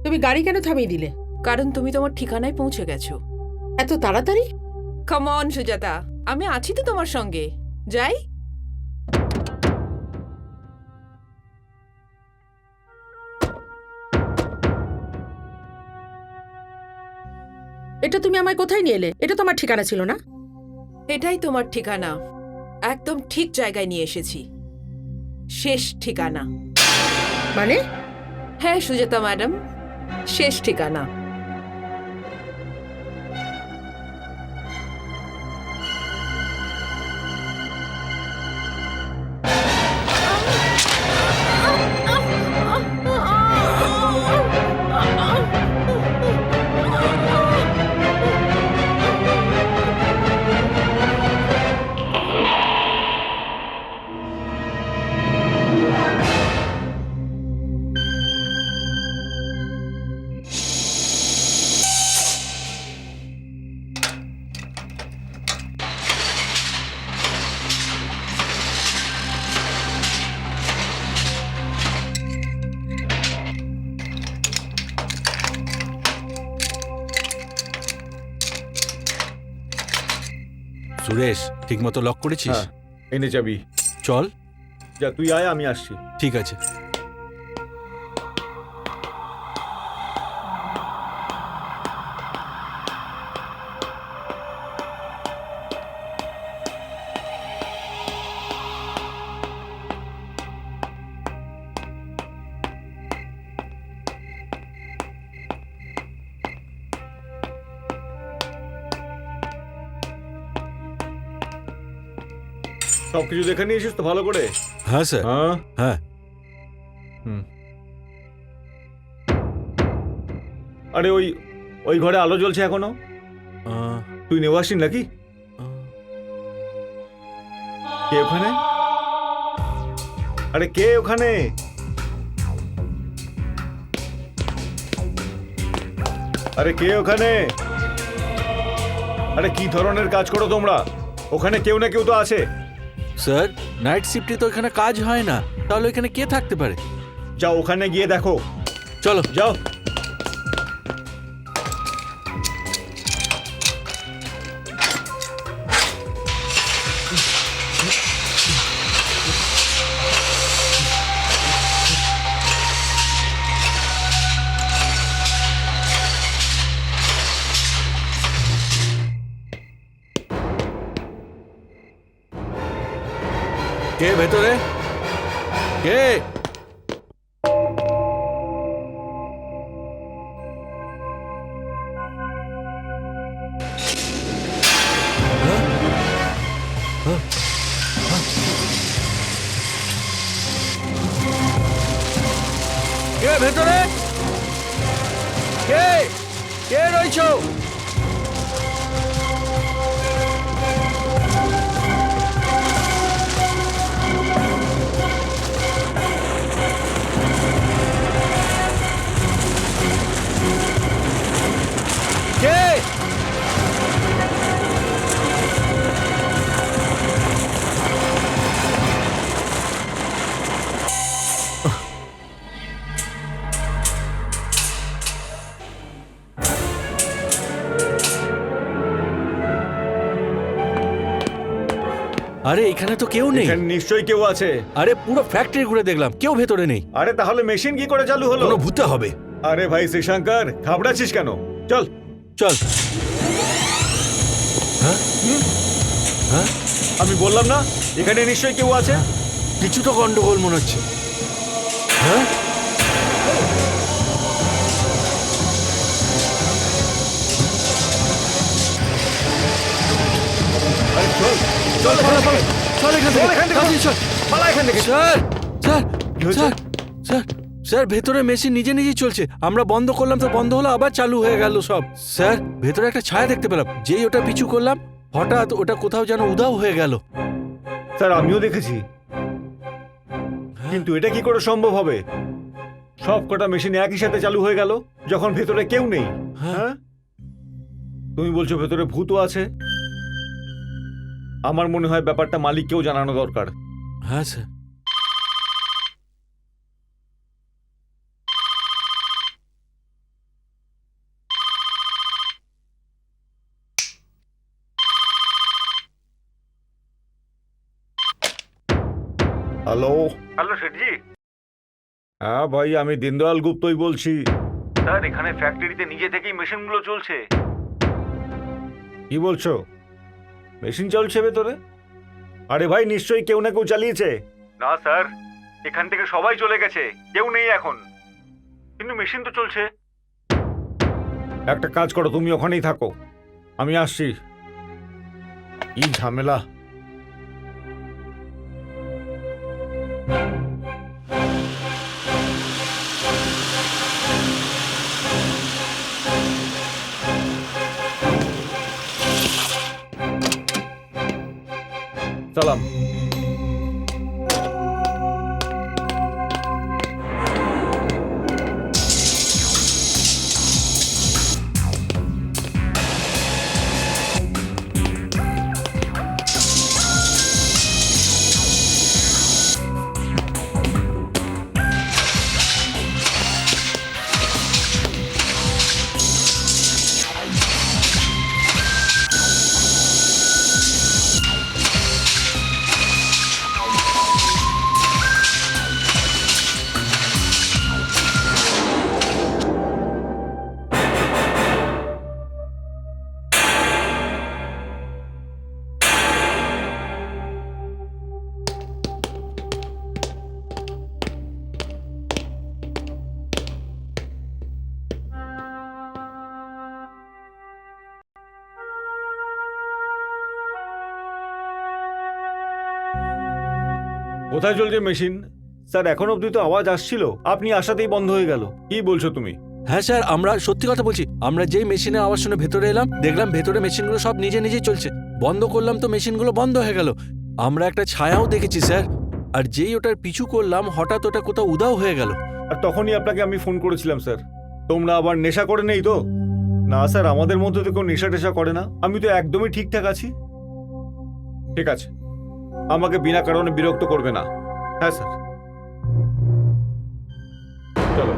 তুমি গাড়ি কেন থামিয়ে দিলে? কারণ তুমি তোমার ঠিকানায় পৌঁছে গেছো। এত তাড়াতাড়ি? কাম অন সুজাতা, আমি আছি তো তোমার সঙ্গে। যাই। এটা তুমি আমায় কোথায় নিয়ে এলে? এটা তোমার ঠিকানা ছিল না? এটাই তোমার ঠিকানা। একদম ঠিক জায়গায় নিয়ে এসেছি। শেষ ঠিকানা। মানে? হ্যাঁ সুজাতা ম্যাডাম, শেষ ঠিকানা। সুরেশ, ঠিকমতো লক করেছিস? হ্যাঁ, এনে যাবি। চল। যা, তুই আয়, আমি আসছি। ঠিক আছে। সবকিছু দেখে নিয়েছিস তো ভালো করে? হ্যাঁ স্যার। হ্যাঁ। হ্যাঁ। আরে ওই ওই ঘরে আলো জ্বলছে এখনো? আহ, তুই নেওয়া আসিস নাকি? আহ, কে ওখানে? আরে কে ওখানে? আরে কে ওখানে? আরে কি ধরনের কাজ করো তোমরা? ওখানে কেউ না কেউ তো আছে। স্যার, নাইট শিফটে তো এখানে কাজ হয় না, তাহলে এখানে কে থাকতে পারে? যাও ওখানে গিয়ে দেখো। চলো যাও। কে ভেতরে? কে? কে ভেতরে? কে? কে রয়েছো? কে? আরে এখানে তো কেউ নেই। এখানে নিশ্চয়ই কেউ আছে। আরে পুরো ফ্যাক্টরি ঘুরে দেখলাম, কেউ ভেতরে নেই। আরে তাহলে মেশিন কি করে চালু হলো? কোনো ভূতে হবে। আরে ভাই শ্রীশঙ্কর, ঘাবড়াচ্ছিস কেন? চল চল। হ্যাঁ? হ্যাঁ? আমি বললাম না এখানে নিশ্চয়ই কেউ আছে। কিছু তো গন্ডগোল মনে হচ্ছে। হ্যাঁ? আরে চল চল চল এখান থেকে, তাড়াতাড়ি চল। পালা এখান থেকে। স্যার, স্যার, কি হয়েছে? স্যার, স্যার, স্যার, ভেতরে মেশিন নিজে নিজেই চলছে। আমরা বন্ধ করলাম তো বন্ধ হলো, আবার চালু হয়ে গেল সব। স্যার, ভেতরে একটা ছায়া দেখতে পেলাম, যেই ওটা পিছু করলাম হঠাৎ ওটা কোথাও যেন উধাও হয়ে গেল। স্যার আমিও দেখেছি, কিন্তু এটা কি করে সম্ভব হবে? সব কটা মেশিন একই সাথে চালু হয়ে গেল যখন ভেতরে কেউ নেই। হ্যাঁ, তুমি বলছো ভেতরে ভূতও আছে? আমার মনে হয় ব্যাপারটা মালিককেও জানানো দরকার। হ্যাঁ স্যার। Hello hello শেঠজি। হ্যাঁ ভাই, আমি দীনদয়াল গুপ্তই বলছি। স্যার, এখানে ফ্যাক্টরিতে নিজে থেকেই মেশিনগুলো চলছে। কি বলছো? মেশিন চলছে ভেতরে? আরে ভাই, নিশ্চয়ই কেউ না কেউ চালিয়েছে। না স্যার, এখান থেকে সবাই চলে গেছে, কেউ নেই এখন, কিন্তু মেশিন তো চলছে। একটা কাজ করো, তুমি ওখানেই থাকো, আমি আসছি। কি ঝামেলা! সালাম। কোথায় চলছে মেশিন? স্যার, এখন অবধি তো আওয়াজ আসছিল, আপনি আসাতেই বন্ধ হয়ে গেল। কি বলছো তুমি? হ্যাঁ স্যার, আমরা সত্যি কথা বলছি। আমরা যেই মেশিনের আওয়াজ শুনে ভেতরে এলাম, দেখলাম ভেতরে মেশিনগুলো সব নিজে নিজেই চলছে। বন্ধ করলাম তো মেশিনগুলো বন্ধ হয়ে গেল। আমরা একটা ছায়াও দেখেছি স্যার, আর যেই ওটার পিছু করলাম হঠাৎ ওটা কোথাও উধাও হয়ে গেল। আর তখনই আপনাকে আমি ফোন করেছিলাম স্যার। তোমরা আবার নেশা করে নেই তো? না স্যার, আমাদের মধ্যে তো কেউ নেশা টেশা করে না, আমি তো একদমই ঠিকঠাক আছি। ঠিক আছে, আমাকে বিনা কারণে বিরক্ত করবে না। হ্যাঁ স্যার, চলো।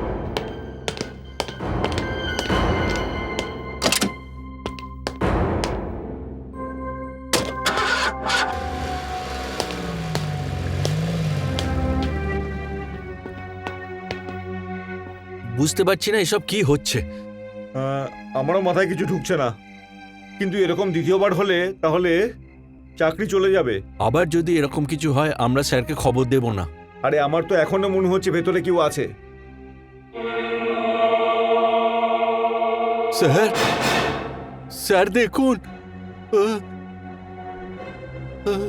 বুঝতে পারছি না এসব কি হচ্ছে। আমারও মাথায় কিছু ঢুকছে না, কিন্তু এরকম দ্বিতীয়বার হলে তাহলে চাকরি চলে যাবে। আবার যদি এরকম কিছু হয় আমরা স্যারকে খবর দেব না। আরে, আমার তো এখনো মনে হচ্ছে ভেতরে কেউ আছে। স্যার, স্যার দেখুন। আহ, আহ।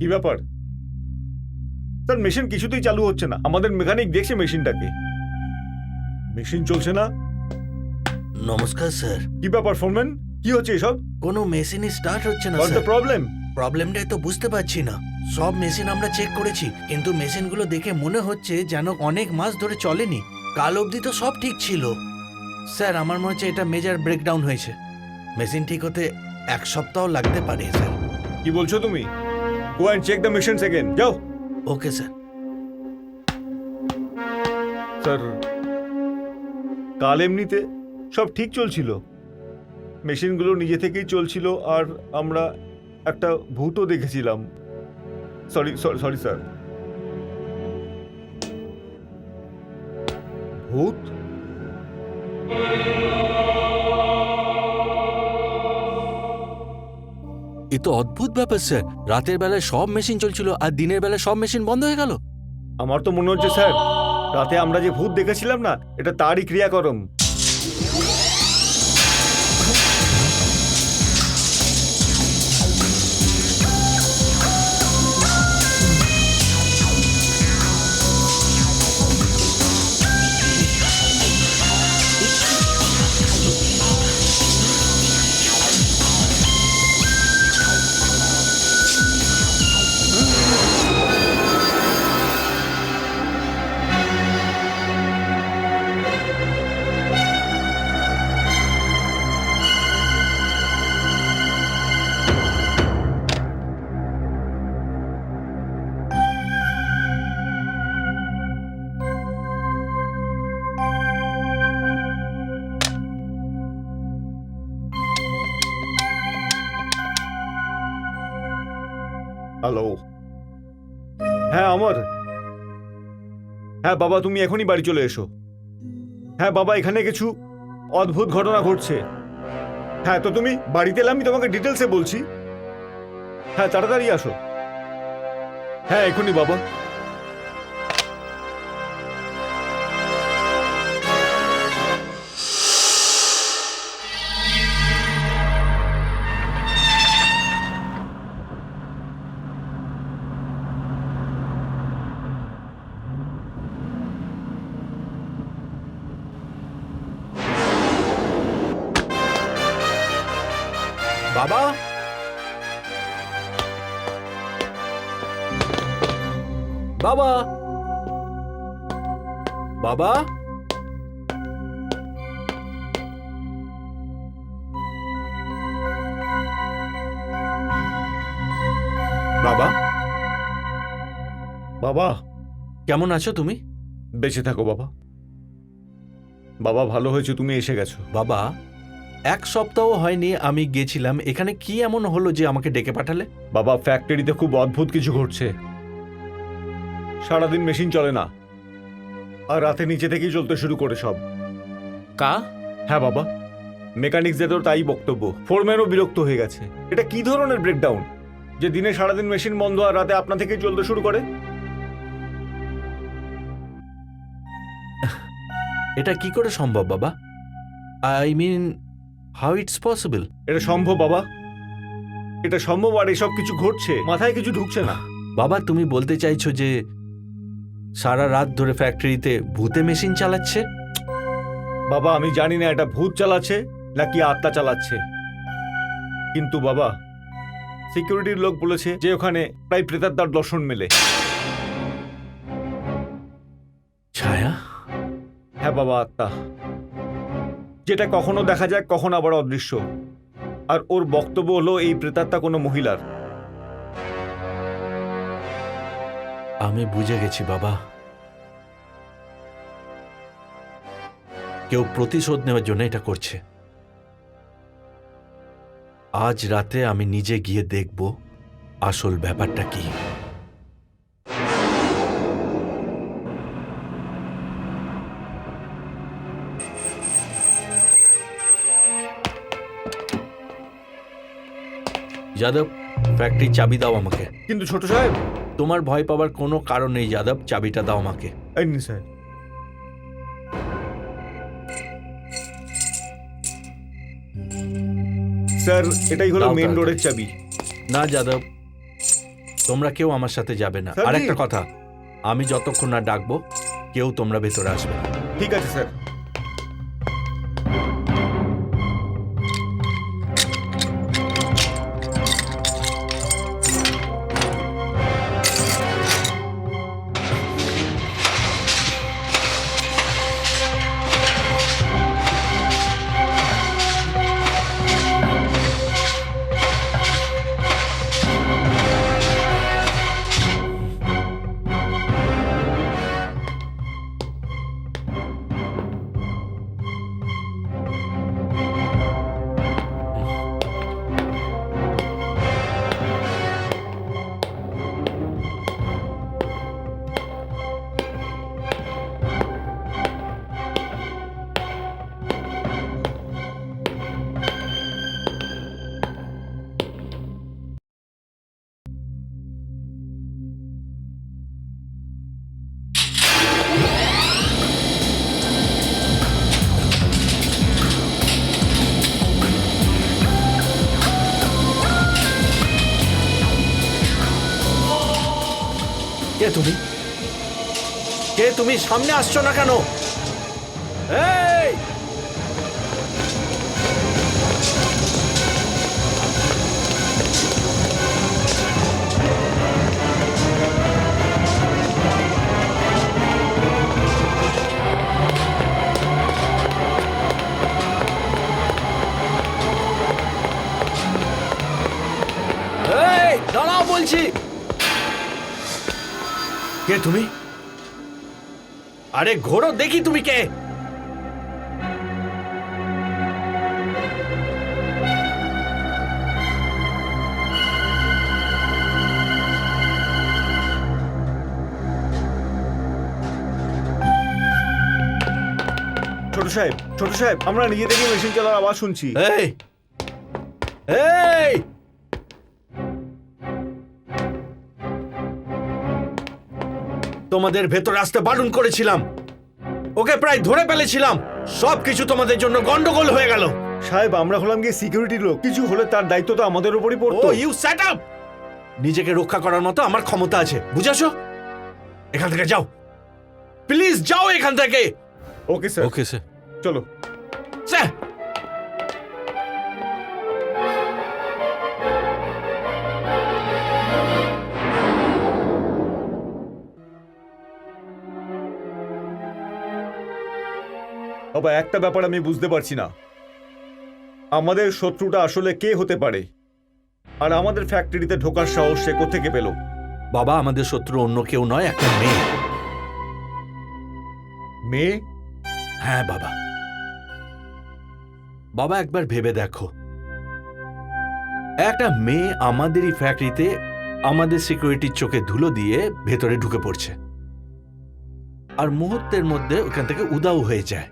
কি ব্যাপার স্যার? মেশিন কিছুতেই চালু হচ্ছে না। আমাদের মেকানিক দেখছে মেশিনটাকে, মেশিন চলছে না। নমস্কার স্যার। কি ব্যাপার ফোনম্যান, কি হচ্ছে এসব? কোনো মেশিনই স্টার্ট হচ্ছে না হোয়াটস দ্য স্যার। প্রবলেম? প্রবলেমটাই তো বুঝতে পারছি না। সব মেশিন আমরা চেক করেছি, কিন্তু মেশিনগুলো দেখে মনে হচ্ছে যেন অনেক মাস ধরে চলেনি। কাল অবধি তো সব ঠিক ছিল। স্যার, আমার মনে হচ্ছে এটা মেজর ব্রেকডাউন হয়েছে। মেশিন ঠিক হতে 1 সপ্তাহ লাগতে পারে স্যার। কি বলছো তুমি? Go and check the machines again, যাও। Okay sir. স্যার, কাল এমনিতে সব ঠিক চলছিল, মেশিনগুলো নিজে থেকেই চলছিল, আর আমরা একটা ভূতও দেখেছিলাম। Sorry sorry sorry sir. ভূত? এ তো অদ্ভুত ব্যাপার স্যার। রাতের বেলায় সব মেশিন চলছিল আর দিনের বেলায় সব মেশিন বন্ধ হয়ে গেল। আমার তো মনে হচ্ছে স্যার, রাতে আমরা যে ভূত দেখেছিলাম না, এটা তারই ক্রিয়াকরম। হ্যালো। হ্যাঁ অমর। হ্যাঁ বাবা, তুমি এখনই বাড়ি চলে এসো। হ্যাঁ বাবা, এখানে কিছু অদ্ভুত ঘটনা ঘটছে। হ্যাঁ তো তুমি বাড়িতে এলে আমি তোমাকে ডিটেলসে বলছি। হ্যাঁ তাড়াতাড়ি আসো। হ্যাঁ এখনই বাবা। বাবা, বাবা, বাবা, বাবা, বাবা কেমন আছো তুমি? বেঁচে থাকো বাবা। বাবা ভালো হয়েছে তুমি এসে গেছো। বাবা, 1 সপ্তাহ হয়নি আমি গেছিলাম, এখানে কি এমন হলো যে আমাকে ডেকে পাঠালে? বাবা ফ্যাক্টরিতে খুব অদ্ভুত কিছু ঘটছে। সারাদিন মেশিন চলে না, আর রাতে নিচে থেকেই চলতে শুরু করে সব। কা? হ্যাঁ বাবা, মেকানিক্সদের তো তাই বক্তব্য। ফোরম্যানও বিরক্ত হয়ে গেছে। এটা কি ধরনের ব্রেকডাউন যে দিনে সারাদিন মেশিন বন্ধ আর রাতে আপনা থেকেই চলতে শুরু করে? এটা কি করে সম্ভব বাবা? I mean, how it's possible? এটা সম্ভব বাবা, এটা সম্ভব। আর এসব কিছু ঘটছে, মাথায় কিছু ঢুকছে না। বাবা, তুমি বলতে চাইছো যে সারা রাত ধরে ফ্যাক্টরিতে ভূতে মেশিন চালাচ্ছে? বাবা আমি জানি না এটা ভূত চালাচ্ছে নাকি আত্মা চালাচ্ছে, কিন্তু বাবা সিকিউরিটির লোক বলেছে যে ওখানে প্রায় প্রেতাত্মার দর্শন মেলে। ছায়া? হ্যাঁ বাবা, আত্মা, যেটা কখনো দেখা যায় কখনো আবার অদৃশ্য। আর ওর বক্তব্য হলো এই প্রেতাত্মা কোনো মহিলার। আমি বুঝে গেছি বাবা, কেউ প্রতিশোধ নেওয়ার জন্য এটা করছে। আজ রাতে আমি নিজে গিয়ে দেখব আসল ব্যাপারটা কি। যাদব, ফ্যাক্টরির চাবি দাও আমাকে। কিন্তু ছোট সাহেব। তোমার ভয় পাওয়ার কোনো কারণ নেই যাদব, চাবিটা দাও আমাকে। এই নিন স্যার। স্যার এটাই হলো দাও মেন তাড়াতাড়ি। রোডের চাবি। না যাদব, তোমরা কেউ আমার সাথে যাবে না। স্যার, আর জি। একটা কথা, আমি যতক্ষণ না ডাকবো কেউ তোমরা ভেতরে আসবে না। ঠিক আছে স্যার। কে তুমি? কে তুমি? সামনে আসছো না কেন? এই! এই, দাঁড়াও বলছি। কে তুমি? আরে ঘোরো দেখি তুমি কে। ছোট সাহেব আমরা নিজে থেকে মেশিন চালার আওয়াজ শুনছি। এই এই তোমাদের ভেতরে আসতে বারণ করেছিলাম, ওকে প্রায় ধরে ফেলেছিলাম, সবকিছু তোমাদের জন্য গন্ডগোল হয়ে গেল। সাহেব আমরা হলাম গিয়ে সিকিউরিটি লোক, কিছু হলে তার দায়িত্ব তো আমাদের উপরই ও পড়তো। You set up! নিজেকে রক্ষা করার মতো আমার ক্ষমতা আছে, বুঝেছো? এখান থেকে যাও, প্লিজ যাও এখান থেকে। Okay sir, okay sir. চলো। স্যার, বাবা একটা ব্যাপার আমি বুঝতে পারছি না, আমাদের শত্রুটা আসলে কে হতে পারে, আর আমাদের ফ্যাক্টরিতে ঢোকার সাহস সে কোত্থেকে পেল? বাবা আমাদের শত্রু অন্য কেউ নয়, একটা মেয়ে। মেয়ে? হ্যাঁ বাবা, বাবা একবার ভেবে দেখো, একটা মেয়ে আমাদেরই ফ্যাক্টরিতে আমাদের সিকিউরিটির চোখে ধুলো দিয়ে ভেতরে ঢুকে পড়ছে, আর মুহূর্তের মধ্যে ওখান থেকে উধাও হয়ে যায়।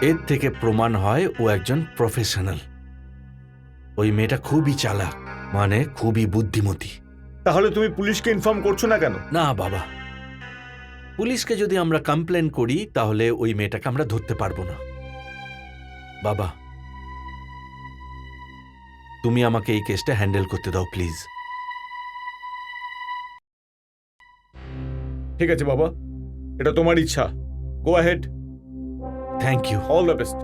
এর থেকে প্রমাণ হয় ও একজন প্রফেশনাল। ওই মেয়েটা খুবই চালাক, মানে খুবই বুদ্ধিমতী। তাহলে তুমি পুলিশকে ইনফর্ম করছো না কেন? না বাবা, পুলিশকে যদি আমরা কমপ্লেন করি তাহলে ওই মেয়েটাকে আমরা ধরতে পারবো না। বাবা তুমি আমাকে এই কেসটা হ্যান্ডেল করতে দাও প্লিজ। ঠিক আছে বাবা, এটা তোমার ইচ্ছা, go ahead. Thank you. All the best.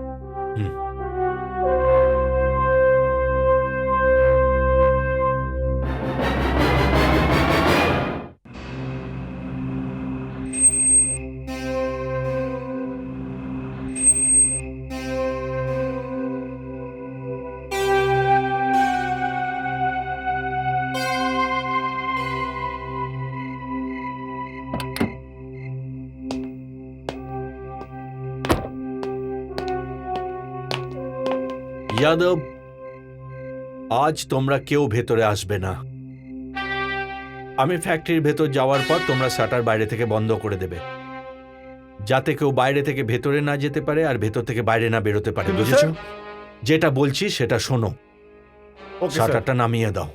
Yadav, আজ তোমরা কেউ ভেতরে আসবে না। আমি ফ্যাক্টরির ভেতর যাওয়ার পর তোমরা শাটার বাইরে থেকে বন্ধ করে দেবে, যাতে কেউ বাইরে থেকে ভেতরে না যেতে পারে আর ভেতর থেকে বাইরে না বেরোতে পারে, কিন্তু বুঝেছো? স্যার- যেটা বলছি সেটা শোনো। Okay sir. শাটারটা নামিয়ে দাও।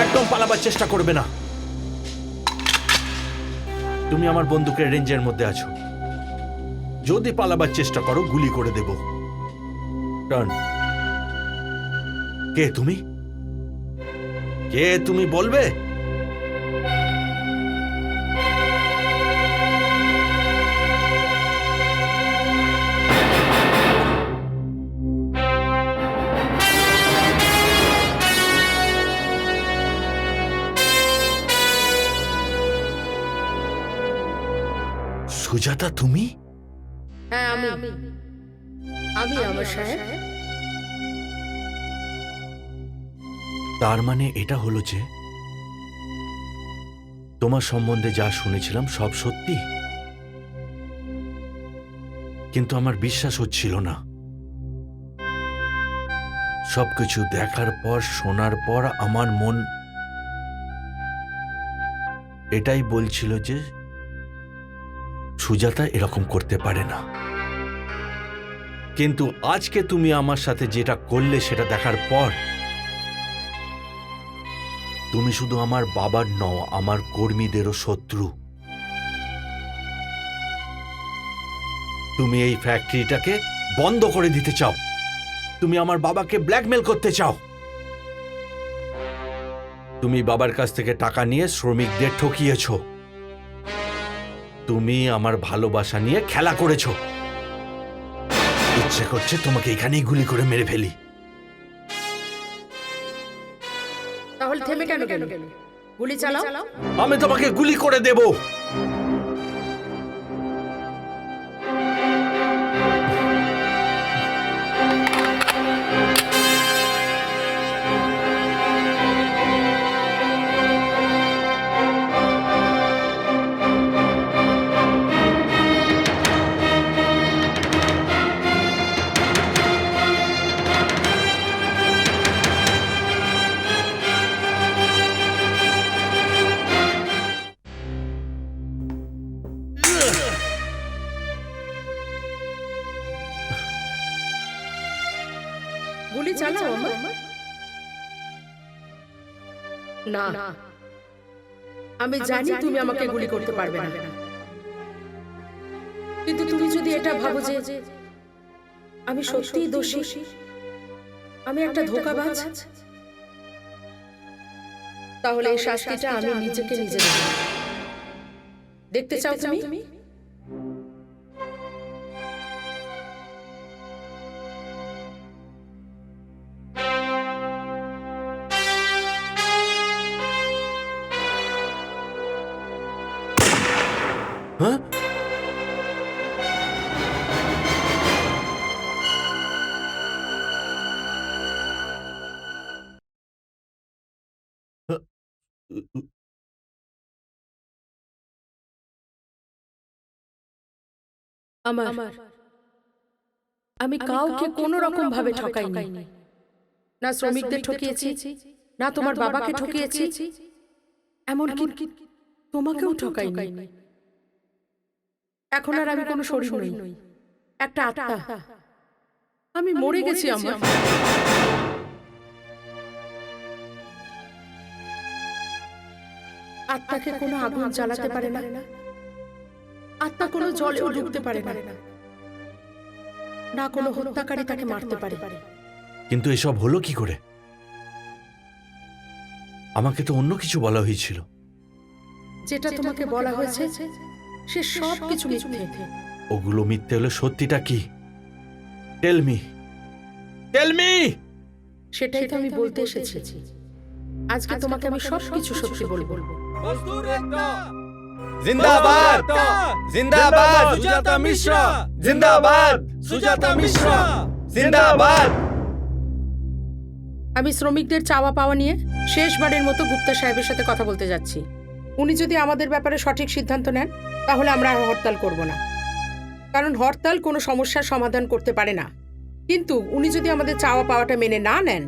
একদম পালাবার চেষ্টা করবে না। তুমি আমার বন্দুকের রেঞ্জের মধ্যে আছো, যদি পালাবার চেষ্টা করো গুলি করে দেব। টার্ন। কে তুমি? কে তুমি বলবে? সুজাতা, তুমি? হ্যাঁ আমি আমার সাহেব। তার মানে এটা হলো যে তোমার সম্বন্ধে যা শুনেছিলাম সব সত্যি, কিন্তু আমার বিশ্বাস হচ্ছিল না। সবকিছু দেখার পর, শোনার পর আমার মন এটাই বলছিল যে সুজাতা এরকম করতে পারে না। কিন্তু আজকে তুমি আমার সাথে যেটা করলে সেটা দেখার পর তুমি শুধু আমার বাবার নও, আমার কর্মীদেরও শত্রু। তুমি এই ফ্যাক্টরিটাকে বন্ধ করে দিতে চাও, তুমি আমার বাবাকে ব্ল্যাকমেল করতে চাও, তুমি বাবার কাছ থেকে টাকা নিয়ে শ্রমিকদের ঠকিয়েছ, তুমি আমার ভালোবাসা নিয়ে খেলা করেছ। ইচ্ছে করছে তোমাকে এখানেই গুলি করে মেরে ফেলি। তাহলে থেমে কেন গেল? গুলি চালাও। আমি তোমাকে গুলি করে দেব। গুলি চালাও আমার। না, আমি জানি তুমি আমাকে গুলি করতে পারবে না, কিন্তু তুমি যদি এটা ভাবো যে আমি সত্যিই দোষী, আমি একটা ধোঁকাবাজ, তাহলে এই শাস্তিটা আমি নিজেকে নিজে দেব। দেখতে চাও তুমি? হ্যাঁ? আমি কাউকে কোনো রকম ভাবে ঠকাইনি, না শ্রমিকদের ঠকিয়েছি, না তোমার বাবাকে ঠকিয়েছি, এমনকি তোমাকেও ঠকাইনি। এখন আর আমি কোনো শরীর নই, একটা আত্মা। আমি মরে গেছি। আমার আত্মাকে কোনো আগুন জ্বালাতে পারে না, আত্মা কোনো জলেও ডুবতে পারে না, না কোনো হত্যাকারী তাকে মারতে পারে। কিন্তু এসব হলো কি করে? আমাকে তো অন্য কিছু বলা হয়েছিল। যেটা তোমাকে বলা হয়েছে সে সব কিছু মিথ্যে। ওগুলো মিথ্যে হলে সত্যিটা কি? Tell me. সেটাই তো আমি বলতে এসেছি। আজকে তোমাকে আমি সব কিছু সত্যি বলবো। জিন্দাবাদ জিন্দাবাদ সুজাতা মিশ্রা জিন্দাবাদ সুজাতা মিশ্রা জিন্দাবাদ। আমি শ্রমিকদের চাওয়া পাওয়া নিয়ে শেষবারের মতো গুপ্তা সাহেবের সাথে কথা বলতে যাচ্ছি। উনি যদি আমাদের ব্যাপারে সঠিক সিদ্ধান্ত নেন তাহলে আমরা আর হরতাল করব না, কারণ হরতাল কোনো সমস্যার সমাধান করতে পারে না। কিন্তু উনি যদি আমাদের চাওয়া পাওয়াটা মেনে না নেন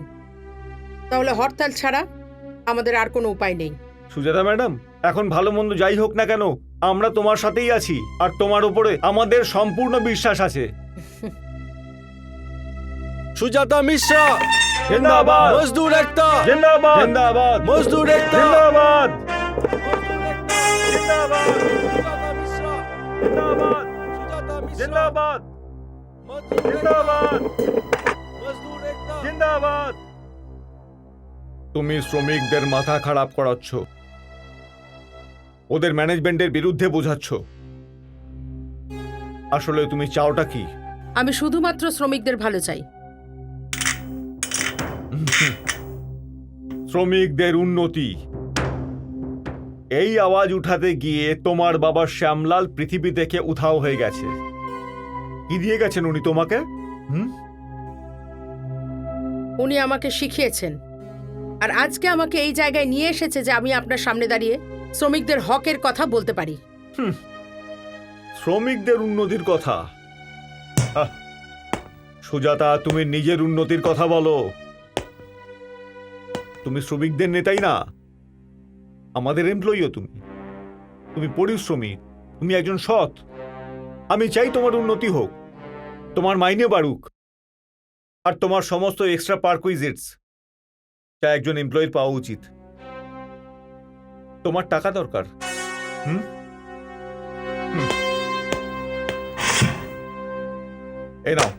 তাহলে হরতাল ছাড়া আমাদের আর কোনো উপায় নেই। সুজাতা ম্যাডাম, এখন ভালো মন্দ যাই হোক না কেন, আমরা তোমার সাথেই আছি, আর তোমার উপরে আমাদের সম্পূর্ণ বিশ্বাস আছে। সুজাতা মিশ্রা জিন্দাবাদ, মজদুর একতা জিন্দাবাদ, জিন্দাবাদ, মজদুর একতা জিন্দাবাদ, জিন্দাবাদ জিন্দাবাদ, জিন্দাবাদ, জিন্দাবাদ, মজদুর একতা জিন্দাবাদ। তুমি শ্রমিকদের মাথা খারাপ করাচ্ছ, ওদের ম্যানেজমেন্টের বিরুদ্ধে বোঝাচ্ছ। আসলে তুমি চাওটা কি? আমি শুধুমাত্র শ্রমিকদের ভালো চাই। শ্রমিকদের উন্নতি, এই আওয়াজ উঠাতে গিয়ে তোমার বাবা শ্যামলাল পৃথিবী থেকে উধাও হয়ে গেছে। কি দিয়ে গেছেন উনি তোমাকে? উনি আমাকে শিখিয়েছেন, আর আজকে আমাকে এই জায়গায় নিয়ে এসেছে যে আমি আপনার সামনে দাঁড়িয়ে শ্রমিকদের হকের কথা বলতে পারি। শ্রমিকদের উন্নতির কথা? আহ, সুজাতা, তুমি নিজের উন্নতির কথা বলো। তুমি শ্রমিকদের নেতাই না, আমাদের এমপ্লয়িও তুমি। তুমি পরিশ্রমী, তুমি একজন সৎ। আমি চাই তোমার উন্নতি হোক, তোমার মাইনে বাড়ুক, আর তোমার সমস্ত এক্সট্রা পারকুইজিটস যা একজন এমপ্লয়ির পাওয়া উচিত। তোমার টাকা দরকার। এই নাও।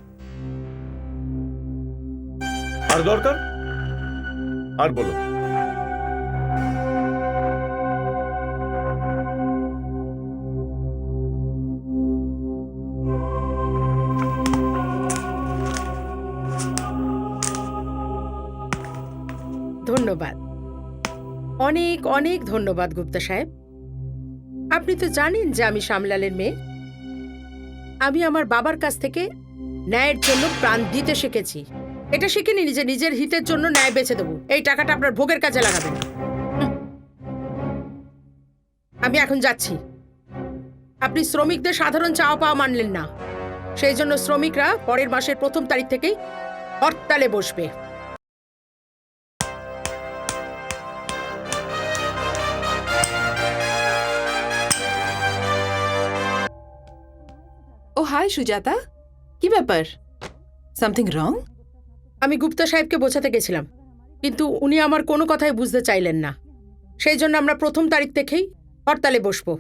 আর দরকার? আর বলো। ধন্যবাদ, অনেক অনেক ধন্যবাদ গুপ্তা সাহেব। আপনি তো জানেন যে আমি শ্যামলালের মেয়ে। আমি আমার বাবার কাছ থেকে ন্যায়ের জন্য প্রাণ দিতে শিখেছি। এটা শিখিনি যে নিজের হিতের জন্য ন্যায় বেছে দেবো। এই টাকাটা আপনার ভোগের কাজে লাগাবেন। আমি এখন যাচ্ছি। আপনি শ্রমিকদের সাধারণ চাওয়া পাওয়া মানলেন না, সেই জন্য শ্রমিকরা পরের মাসের 1 তারিখ থেকেই হরতালে বসবে। ও হাই সুজাতা, কি ব্যাপার? Something wrong? আমি গুপ্তা সাহেবকে বোঝাতে গেছিলাম, কিন্তু উনি আমার কোনো কথাই বুঝতে চাইলেন না। সেই জন্য আমরা 1 তারিখ থেকেই হরতালে বসবো।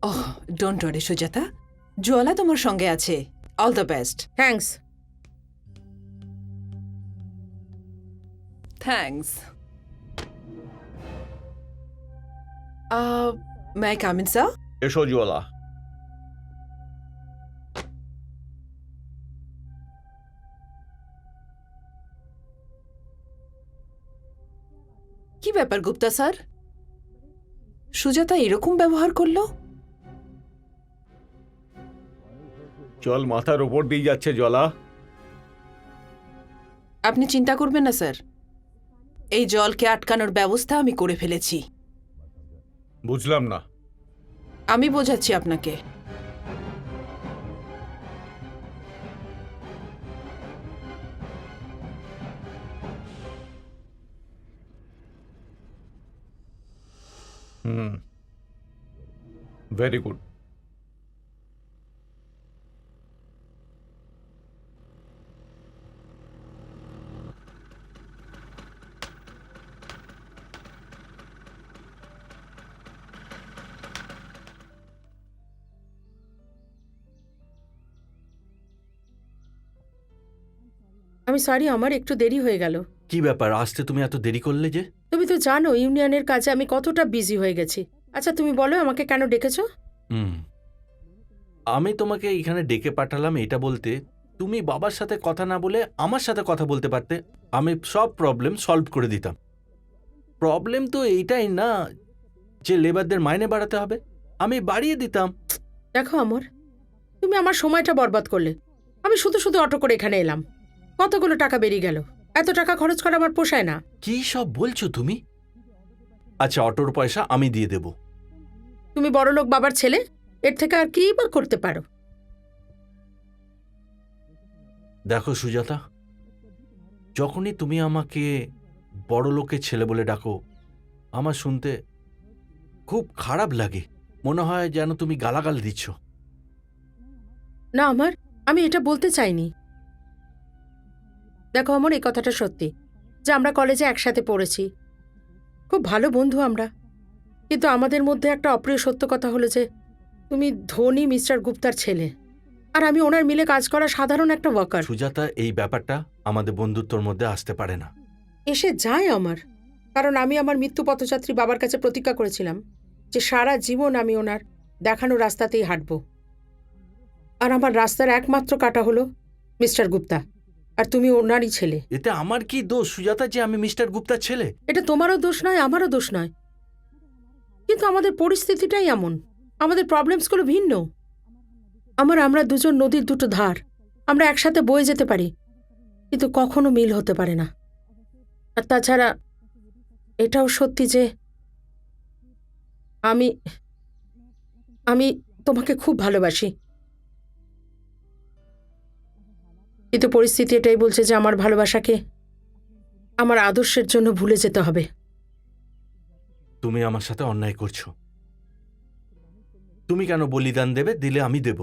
ওহ, ডোন্ট ওয়ারি সুজাতা, জোয়ালা তোমার সঙ্গে আছে। All the best. Thanks. Thanks. May I come in sir? এসো জোয়ালা। কি ব্যাপার গুপ্তা স্যার? সুজাতা এরকম ব্যবহার করলো? জল মাথার ওপর দিয়ে যাচ্ছে জলা। আপনি চিন্তা করবেন না স্যার, এই জলকে আটকানোর ব্যবস্থা আমি করে ফেলেছি। বুঝলাম না। আমি বোঝাচ্ছি আপনাকে। Very good. আমি সরি, আমার একটু দেরি হয়ে গেল। কি ব্যাপার, আসতে তুমি এত দেরি করলে যে? তুমি তো জানো ইউনিয়নের কাজে আমি কতটা বিজি হয়ে গেছি। আচ্ছা তুমি বলো, আমাকে কেন ডেকেছো? আমি তোমাকে এখানে ডেকে পাঠালাম এটা বলতে, তুমি বাবার সাথে কথা না বলে আমার সাথে কথা বলতে পারতে। আমি সব প্রবলেম সলভ করে দিতাম। প্রবলেম তো এইটাই না যে লেবারদের মাইনে বাড়াতে হবে, আমি বাড়িয়ে দিতাম। দেখো অমর, তুমি আমার সময়টা বরবাদ করলে। আমি শুধু শুধু অটো করে এখানে এলাম, কতগুলো টাকা বেরিয়ে গেল। এত টাকা খরচ করা আমার পোষায় না। কি সব বলছো তুমি? আচ্ছা, অটোর পয়সা আমি দিয়ে দেব। তুমি বড়লোক বাবার ছেলে, এর থেকে আর কি বা করতে পারো? দেখো সুজাতা, যখনই তুমি আমাকে বড় লোকের ছেলে বলে ডাকো, আমার শুনতে খুব খারাপ লাগে। মনে হয় যেন তুমি গালাগাল দিচ্ছ। না আমার, আমি এটা বলতে চাইনি। দেখো আমার, এই কথাটা সত্যি যে আমরা কলেজে একসাথে পড়েছি, খুব ভালো বন্ধু আমরা। কিন্তু আমাদের মধ্যে একটা অপ্রিয় সত্য কথা হলো যে তুমি ধনী মিস্টার গুপ্তার ছেলে, আর আমি ওনার মিলে কাজ করা সাধারণ একটা ওয়ার্কার। সুজাতা, এই ব্যাপারটা আমাদের বন্ধুত্বর মধ্যে আসতে পারে না। এসে যায় আমার, কারণ আমি আমার মৃত্যু পথযাত্রী বাবার কাছে প্রতিজ্ঞা করেছিলাম যে সারা জীবন আমি ওনার দেখানো রাস্তাতেই হাঁটব। আর আমার রাস্তার একমাত্র কাঁটা হলো মিস্টার গুপ্তা, আর তুমি ওনারই ছেলে। এতে আমার কি দোষ সুজাতা যে আমি মিস্টার গুপ্তার ছেলে? এটা তোমারও দোষ নয়, আমারও দোষ নয়, কিন্তু আমাদের পরিস্থিতিটাই এমন, আমাদের প্রবলেমসগুলো ভিন্ন। আমরা দুজন নদীর দুটো ধার, আমরা একসাথে বয়ে যেতে পারি, কিন্তু কখনো মিল হতে পারে না। আর তাছাড়া এটাও সত্যি যে আমি আমি তোমাকে খুব ভালোবাসি, কিন্তু পরিস্থিতি এটাই বলছে যে আমার ভালোবাসাকে আমার আদর্শের জন্য ভুলে যেতে হবে। তুমি আমার সাথে অন্যায় করছো। তুমি কেন বলিদান দেবে? দিলে আমি দেব।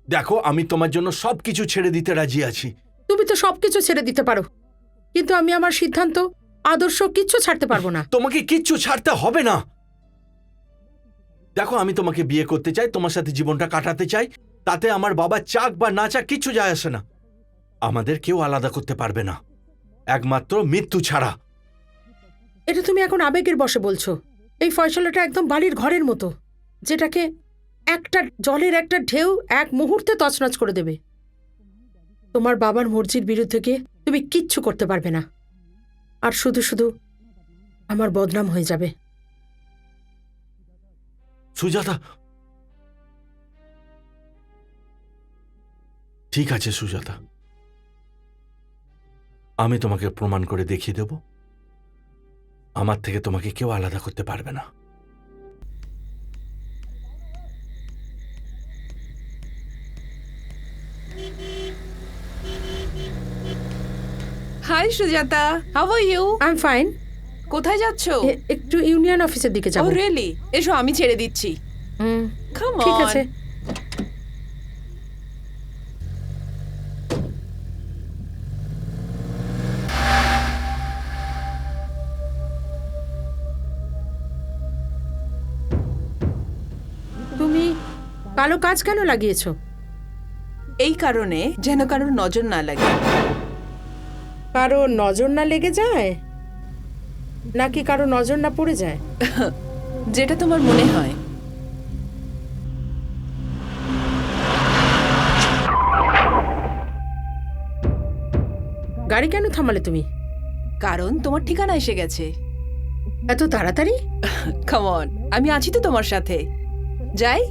দেখো, আমি তোমার জন্য সবকিছু ছেড়ে দিতে রাজি আছি। তুমি তো সবকিছু ছেড়ে দিতে পারো, কিন্তু আমি আমার সিদ্ধান্ত, আদর্শ কিচ্ছু ছাড়তে পারবো না। তোমাকে কিচ্ছু ছাড়তে হবে না। দেখো, আমি তোমাকে বিয়ে করতে চাই, তোমার সাথে জীবনটা কাটাতে চাই, তাতে আমার বাবা চাক বা না চাক কিচ্ছু যায় আসে না। আমাদের কেউ আলাদা করতে পারবে না, একমাত্র মৃত্যু ছাড়া। এটা তুমি এখন আবেগের বশে বলছো। এই ফয়সলাটা একদম বালির ঘরের মতো, যেটাকে একটা জলের একটা ঢেউ এক মুহূর্তে তছনছ করে দেবে। তোমার বাবার মর্জির বিরুদ্ধে গিয়ে তুমি কিচ্ছু করতে পারবে না, আর শুধু শুধু আমার বদনাম হয়ে যাবে। সুজাতা, ঠিক আছে সুজাতা, আমি তোমাকে প্রমাণ করে দেখিয়ে দেব আমার থেকে তোমাকে কেউ আলাদা করতে পারবে না। Hi Sujata, how are you? I am fine. কোথায় যাচ্ছ? একটু ইউনিয়ন অফিসের দিকে ও যাবো। রিয়েলি? এসো, আমি ছেড়ে দিচ্ছি। কাম ঠিক অন। আছে। তুমি কালো কাজ কেন লাগিয়েছো? এই কারণে যেন কারোর নজর না লাগে। কারো নজর না লেগে যায়, নাকি কারো নজর না পড়ে যায়? যেটা তোমার মনে হয়। গাড়ি কেন থামালে তুমি? কারণ তোমার ঠিকানা এসে গেছে। এত তাড়াতাড়ি? কাম অন, আমি আছি তো তোমার সাথে। যাই।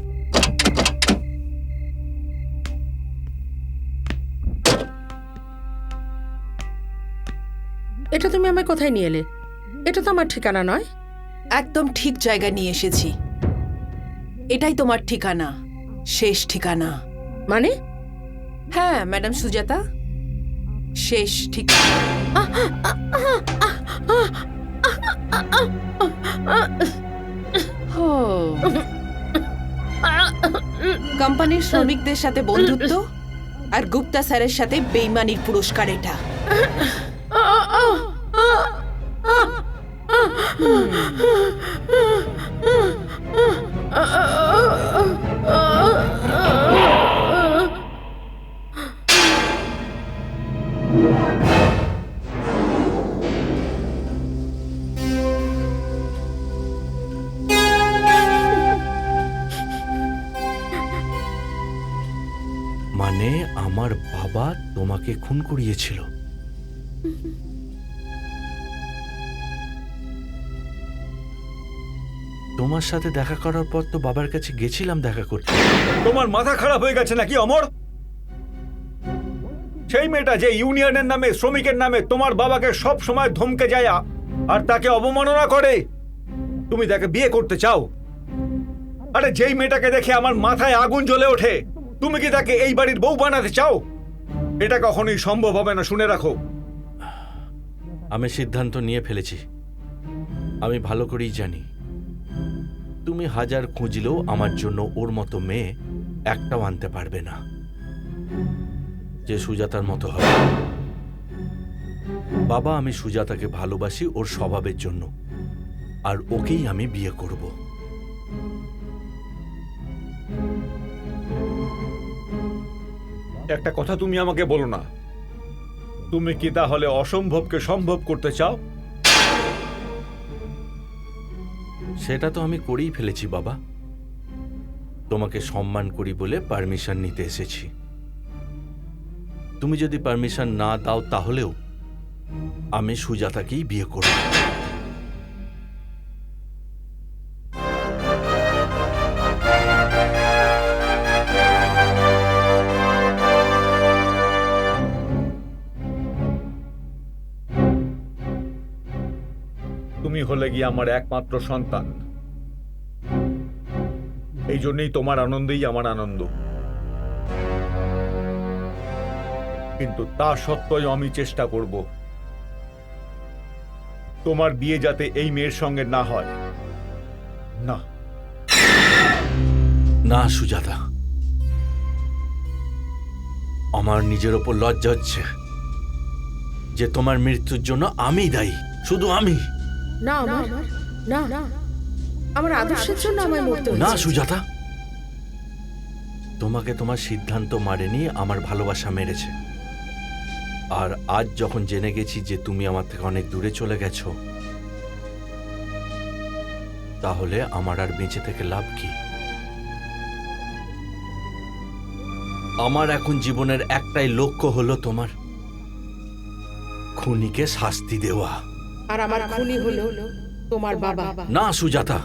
এটা তুমি আমায় কোথায় নিয়ে এলে? এটা তো আমার ঠিকানা নয়। একদম ঠিক জায়গায় নিয়ে এসেছি। এটাই তোমার ঠিকানা, শেষ ঠিকানা। মানে? হ্যাঁ ম্যাডাম সুজাতা, শেষ ঠিকানা। হো। কোম্পানির শ্রমিকদের সাথে বন্ধুত্ব আর গুপ্তা স্যারের সাথে বেইমানির পুরস্কার এটা। মানে আমার বাবা তোমাকে খুন করিয়েছিল? তোমার সাথে দেখা করার পর তো বাবার কাছে গেছিলাম দেখা করতে। তোমার মাথা খারাপ হয়ে গেছে নাকি অমর? সেই মেয়েটা যে ইউনিয়নের নামে, শ্রমিকের নামে তোমার বাবাকে সব সময় ধমকে যায় আর তাকে অবমাননা করে, তুমি তাকে বিয়ে করতে চাও? আরে যেই মেয়েটাকে দেখে আমার মাথায় আগুন জ্বলে ওঠে, তুমি কি তাকে এই বাড়ির বউ বানাতে চাও? এটা কখনোই সম্ভব হবে না, শুনে রাখো। আমি সিদ্ধান্ত নিয়ে ফেলেছি। আমি ভালো করেই জানি তুমি হাজার খুঁজলেও আমার জন্য ওর মতো মেয়ে একটাও আনতে পারবে না, যে সুজাতার মতো হবে। বাবা, আমি সুজাতাকে ভালোবাসি ওর স্বভাবের জন্য, আর ওকেই আমি বিয়ে করব। একটা কথা তুমি আমাকে বলো না, তুমি কি তাহলে অসম্ভবকে সম্ভব করতে চাও? সেটা তো আমি করেই ফেলেছি বাবা। তোমাকে সম্মান করি বলে পারমিশন নিতে এসেছি। তুমি যদি পারমিশন না দাও তাহলেও আমি সুজাতাকেই বিয়ে করব। তুমি হলে গিয়ে আমার একমাত্র সন্তান। এই জন্যই তোমার আনন্দেই আমার আনন্দ। কিন্তু তা সত্ত্বেও আমি চেষ্টা করব তোমার বিয়ে যাতে এই মেয়ের সঙ্গে না হয়। না, না সুজাতা, আমার নিজের ওপর লজ্জা হচ্ছে যে তোমার মৃত্যুর জন্য আমি দায়ী, শুধু আমি। না আমার না না আমার আদর্শের জন্য আমায় মরতে না হয়েছে। সুজাতা, তোমাকে তোমার সিদ্ধান্ত মারেনি, আমার ভালোবাসা মেরেছে। আর আজ যখন জেনে গেছি যে তুমি আমার থেকে অনেক দূরে চলে গেছো, তাহলে আমার আর বেঁচে থেকে লাভ কি? আমার এখন জীবনের একটাই লক্ষ্য হলো তোমার খুনিকে শাস্তি দেওয়া। আর আমার খুনি হলো তোমার বাবা। না সুজাতা,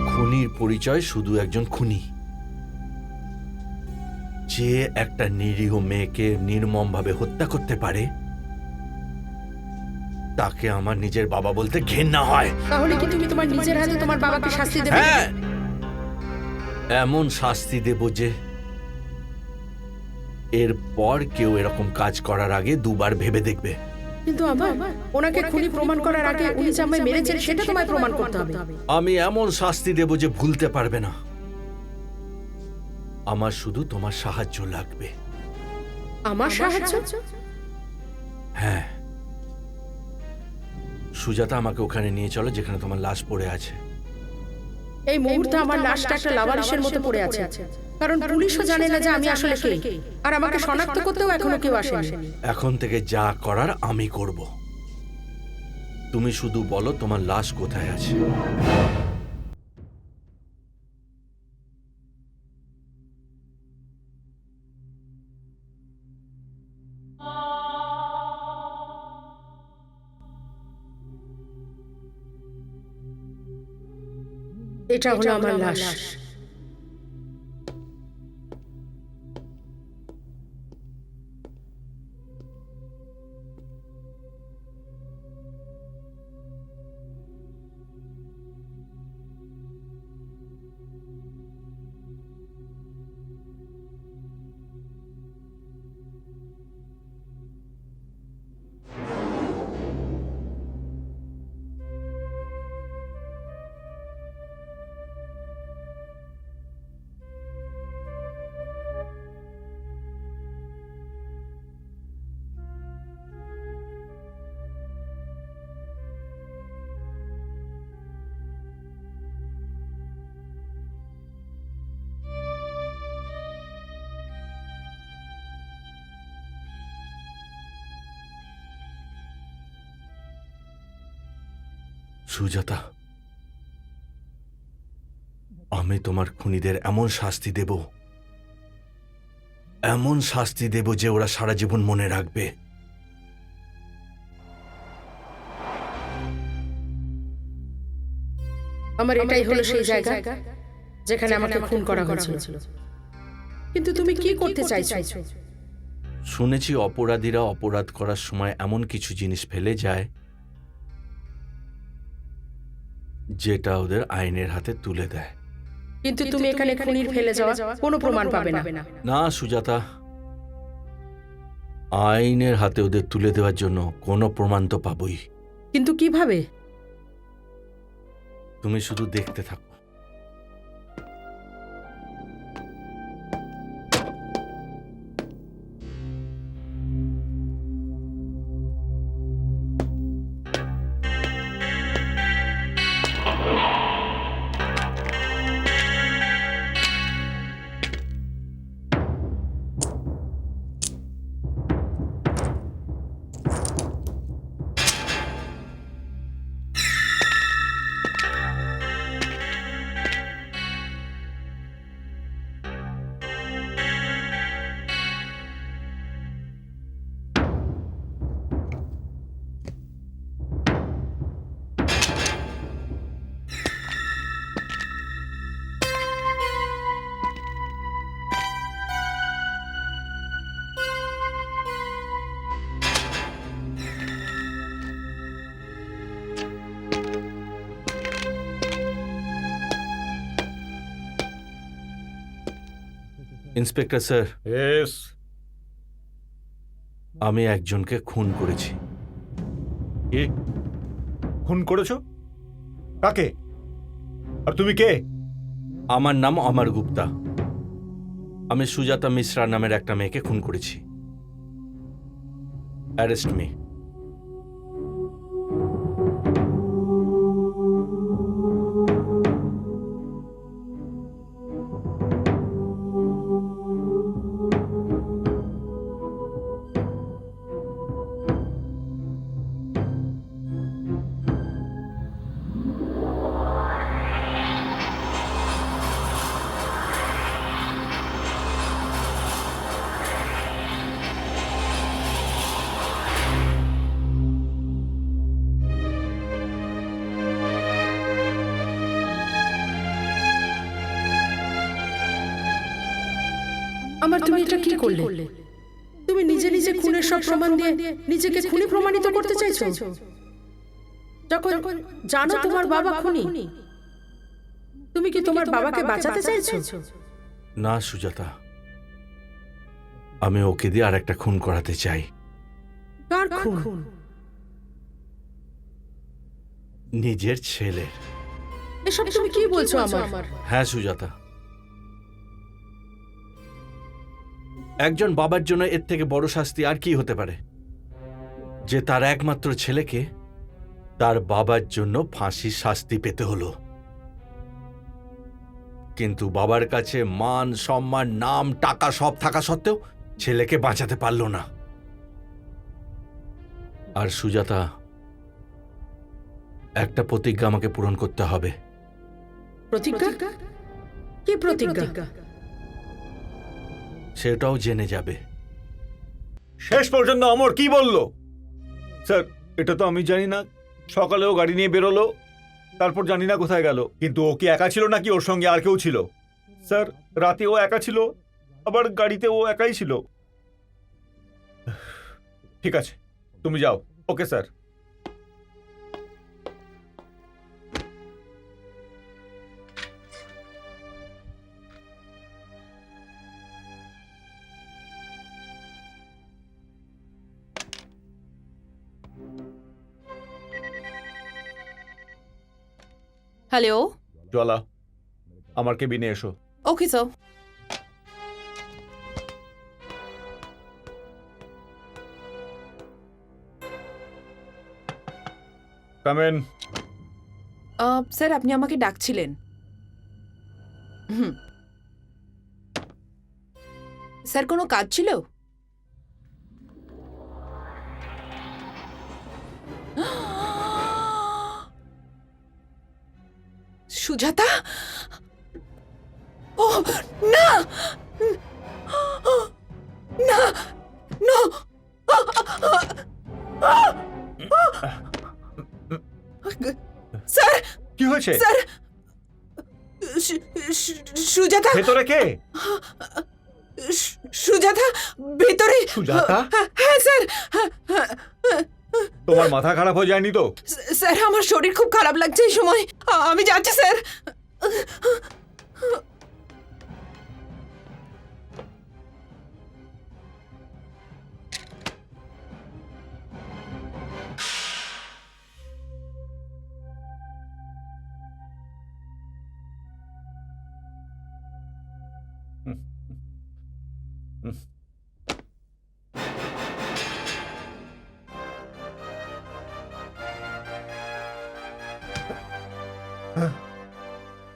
খুনির পরিচয় শুধু একজন খুনি, যে একটা নিরীহ মেয়েকে নির্মমভাবে হত্যা করতে পারে। তাকে আমার নিজের বাবা বলতে ঘেন্না হয়। তাহলে কি তুমি তোমার নিজের হাতে তোমার বাবাকে শাস্তি দেবে? হ্যাঁ, এমন শাস্তি দেব যে এরপর কেউ এরকম কাজ করার আগে দুবার ভেবে দেখবে। কিন্তু আমার ওনাকে খুনি প্রমাণ করার আগে উনি যে আমায় মেরেছেন সেটা তোমায় প্রমাণ করতে হবে। আমি এমন শাস্তি দেব যে ভুলতে পারবে না। আমার শুধু তোমার সাহায্য লাগবে। আমার সাহায্য? হ্যাঁ, সুজাতা, আমাকে ওখানে নিয়ে চলো যেখানে তোমার লাশ পড়ে আছে। এই মুহূর্তে আমার লাশটা একটা লাভারিসের মতো পড়ে আছে, কারণ পুলিশও জানে না যে আমি আসলে কে, আর আমাকে শনাক্ত করতেও এখনো কেউ আসেনি। এখন থেকে যা করার আমি করব। তুমি শুধু বলো তোমার লাশ কোথায় আছে। এটা হলো আমার লাশ। সুজাতা, আমি তোমার খুনিদের এমন শাস্তি দেব, এমন শাস্তি দেব যে ওরা সারা জীবন মনে রাখবে। আমার এটাই হলো সেই জায়গা যেখানে আমাকে খুন করা হয়েছিল। কিন্তু তুমি কি করতে চাইছো? শুনেছি অপরাধীরা অপরাধ করার সময় এমন কিছু জিনিস ফেলে যায় যেটা ওদের আইনের হাতে তুলে দেয়। কিন্তু তুমি এখানে খুনির ফেলে যাওয়া কোনো প্রমাণ পাবে না। না সুজাতা, আইনের হাতে ওদের তুলে দেওয়ার জন্য কোনো প্রমাণ তো পাবই। কিন্তু কিভাবে? তুমি শুধু দেখতে থাকো। ইন্সপেক্টর স্যার, এস, আমি একজনকে খুন করেছি। কি খুন করেছো? কাকে? আর তুমি কে? আমার নাম অমর গুপ্তা। আমি সুজাতা মিশ্রা নামের একটা মেয়েকে খুন করেছি। Arrest me. আমার তুমি এটা কি করলে? তুমি নিজে নিজে খুনের সব প্রমাণ দিয়ে নিজেকে খুনি প্রমাণিত করতে চাইছো? যখন জানো তোমার বাবা খুনি, তুমি কি তোমার বাবাকে বাঁচাতে চাইছো? না সুজাতা, আমি ওকে দিয়ে আর একটা খুন করাতে চাই। কার খুন? নিজের ছেলে। এসব তুমি কি বলছো আমার? হ্যাঁ সুজাতা, একজন বাবার জন্য এর থেকে বড় শাস্তি আর কি হতে পারে, যে তার একমাত্র ছেলেকে তার বাবার জন্য ফাঁসির শাস্তি পেতে হলো। কিন্তু বাবার কাছে মান সম্মান নাম টাকা সব থাকা সত্ত্বেও ছেলেকে বাঁচাতে পারল না। আর সুজাতা, একটা প্রতিজ্ঞা আমাকে পূরণ করতে হবে। প্রতিজ্ঞা? কি প্রতিজ্ঞা? সেটাও জেনে যাবে। শেষ পর্যন্ত অমর কি বললো? স্যার, এটা তো আমি জানি না। সকালেও গাড়ি নিয়ে বেরোলো, তারপর জানি না কোথায় গেল। কিন্তু ও কি একা ছিল নাকি ওর সঙ্গে আর কেউ ছিল? স্যার, রাতে ও একা ছিল, আবার গাড়িতে ও একাই ছিল। ঠিক আছে, তুমি যাও। Okay sir. হ্যালো। জ্বালা, আমার কেবিনে এসো। Okay sir. Come in. Sir, আপনি আমাকে ডাকছিলেন? স্যার, কোনো কাজ ছিল? সুজাতা? ও না না, না। স্যার, কি হয়েছে? স্যার, সুজাতা ভেতরে কে? সুজাতা ভেতরে। সুজাতা? হ্যাঁ স্যার। তোমার মাথা খারাপ হয়ে যায়নি তো? স্যার, আমার শরীর খুব খারাপ লাগছে এই সময়। আমি যাচ্ছি স্যার।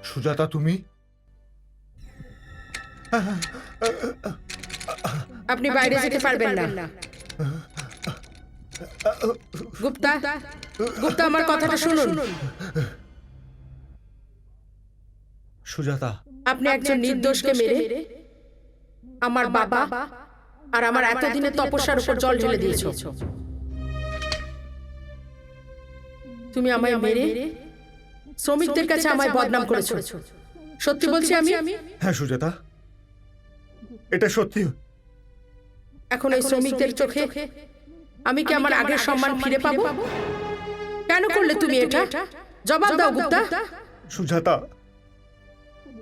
সুজাতা, তুমি? আপনি বাইরে যেতে পারবেন না। গুপ্তা, গুপ্তা, আমার কথাটা শুনুন। সুজাতা, আপনি একজন নির্দোষকে মেরে আমার বাবা আর আমার এতদিনের তপস্যার উপর জল ঢেলে দিয়েছো। তুমি আমায় মেরে শ্রমিকদের কাছে আমায় বদনাম করেছো। সত্যি বলছি আমি। হ্যাঁ সুজাতা, এটা সত্যি। এখন এই শ্রমিকদের চোখে আমি কি আমার আগের সম্মান ফিরে পাবো? কেন করলে তুমি এটা? জবাব দাও গুপ্তা। সুজাতা,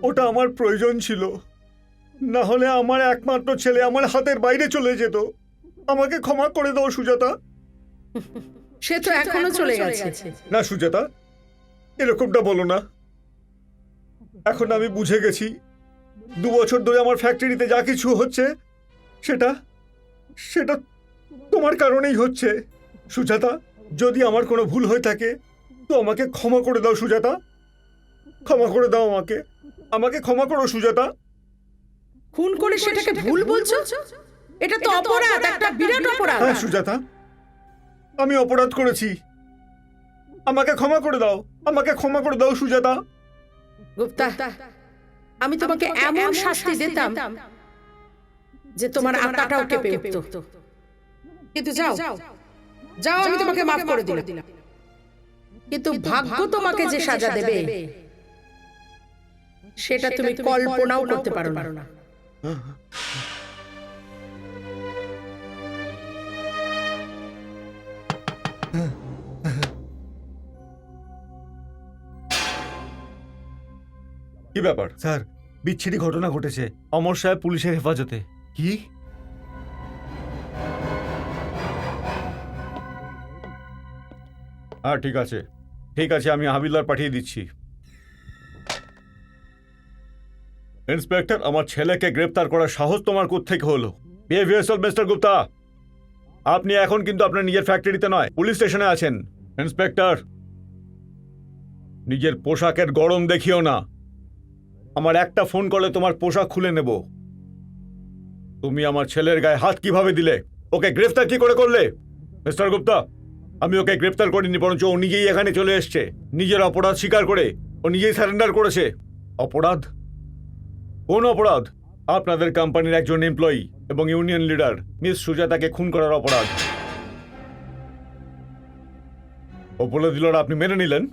ওটা আমার প্রয়োজন ছিল। না হলে আমার একমাত্র ছেলে আমার হাতের বাইরে চলে যেত। আমাকে ক্ষমা করে দাও সুজাতা। সে তো এখনো চলে গেছে। না সুজাতা, এরকমটা বলো না। এখন আমি বুঝে গেছি 2 বছর ধরে আমার ফ্যাক্টরিতে যা কিছু হচ্ছে সেটা সেটা তোমার কারণেই হচ্ছে। সুজাতা, যদি আমার কোনো ভুল হয়ে থাকে তো আমাকে ক্ষমা করে দাও সুজাতা। ক্ষমা করে দাও আমাকে। আমাকে ক্ষমা করো সুজাতা। খুন করে সেটাকে ভুল বলছো? এটা তো অপরাধ, একটা বিরাট অপরাধ। হ্যাঁ সুজাতা, আমি অপরাধ করেছি। আমাকে ক্ষমা করে দাও। আমাকে ক্ষমা করে দাও সুজাতা। গুপ্তা, আমি তোমাকে এমন শাস্তি দিতাম যে তোমার আত্মাটাও কেঁপে উঠত। কিন্তু যাও যাও, আমি তোমাকে মাফ করে দিলাম। কিন্তু ভাগ্য তোমাকে যে সাজা দেবে সেটা তুমি কল্পনাও করতে পারো না। কি ব্যাপার স্যার? বিচ্ছিরি ঘটনা ঘটেছে। অমর সাহেব পুলিশের হেফাজতে। কি? হ্যাঁ ঠিক আছে, ঠিক আছে, আমি হাবিলদার পাঠিয়ে দিচ্ছি। ইন্সপেক্টর, আমার ছেলেকে গ্রেপ্তার করার সাহস তোমার কোত্থেকে হলো? বিহেভিয়ার মিস্টার গুপ্তা, আপনি এখন কিন্তু আপনার নিজের ফ্যাক্টরিতে নয়, পুলিশ স্টেশনে আছেন। ইন্সপেক্টর, নিজের পোশাকের গরম দেখিও না। আমার একটা ফোন করলে তোমার পোশাক খুলে নেব। তুমি আমার ছেলের গায়ে হাত কিভাবে দিলে? ওকে গ্রেফতার কি করে করলে? মিস্টার গুপ্তা, আমি ওকে গ্রেফতার করিনি, বরঞ্চ ও নিজেই এখানে চলে এসছে। নিজের অপরাধ স্বীকার করে ও নিজেই সারেন্ডার করেছে। অপরাধ? কোন অপরাধ? আপনাদের কোম্পানির একজন এমপ্লয়ি এবং ইউনিয়ন লিডার মিস সুজাতাকে খুন করার অপরাধ। ও বলে দিল আর আপনি মেনে নিলেন?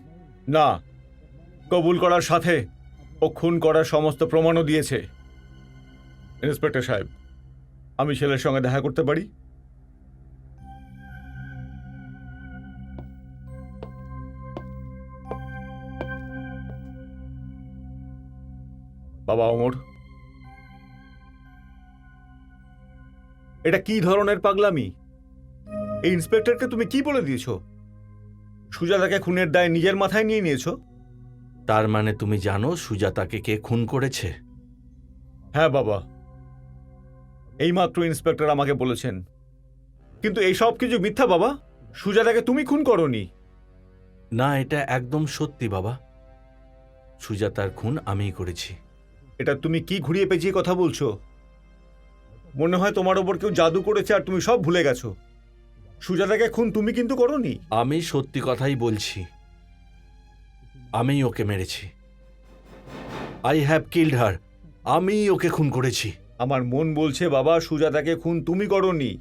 না, কবুল করার সাথে ও খুন করার সমস্ত প্রমাণও দিয়েছে। ইন্সপেক্টর সাহেব, আমি ছেলের সঙ্গে দেখা করতে পারি? বাবা অমর, এটা কি ধরনের পাগলামি? এই ইন্সপেক্টরকে তুমি কি বলে দিয়েছো? সুজাতাকে খুনের দায় নিজের মাথায় নিয়ে নিয়েছো? তার মানে তুমি জানো সুজাতাকে কে খুন করেছে? হ্যাঁ বাবা, এইমাত্র ইন্সপেক্টর আমাকে বলেছেন। কিন্তু এই সব কিছু মিথ্যা বাবা। সুজাতাকে তুমি খুন করোনি। না, এটা একদম সত্যি বাবা। সুজাতার খুন আমিই করেছি। এটা তুমি কি ঘুরিয়ে পেঁচিয়ে কথা বলছো? মনে হয় তোমার ওপর কেউ জাদু করেছে আর তুমি সব ভুলে গেছো। সুজাতাকে খুন তুমি কিন্তু করোনি। আমি সত্যি কথাই বলছি। আমিই ওকে মেরেছি। আই হ্যাভ কিল্ড হার। আমিই ওকে খুন করেছি। আমার মন বলছে বাবা, সুজাতাকে খুন তুমি করোনি।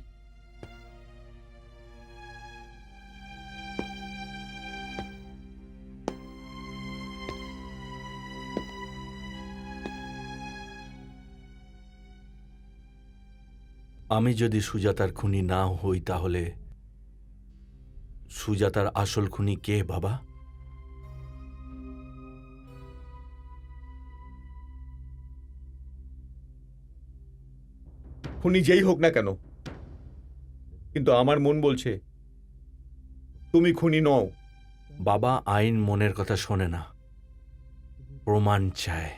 আমি যদি সুজাতার খুনি না হই তাহলে সুজাতার আসল খুনি কে বাবা? খুনি যেই হোক না কেন, কিন্তু আমার মন বলছে তুমি খুনি নও। বাবা, আইন মনের কথা শোনে না, প্রমাণ চায়।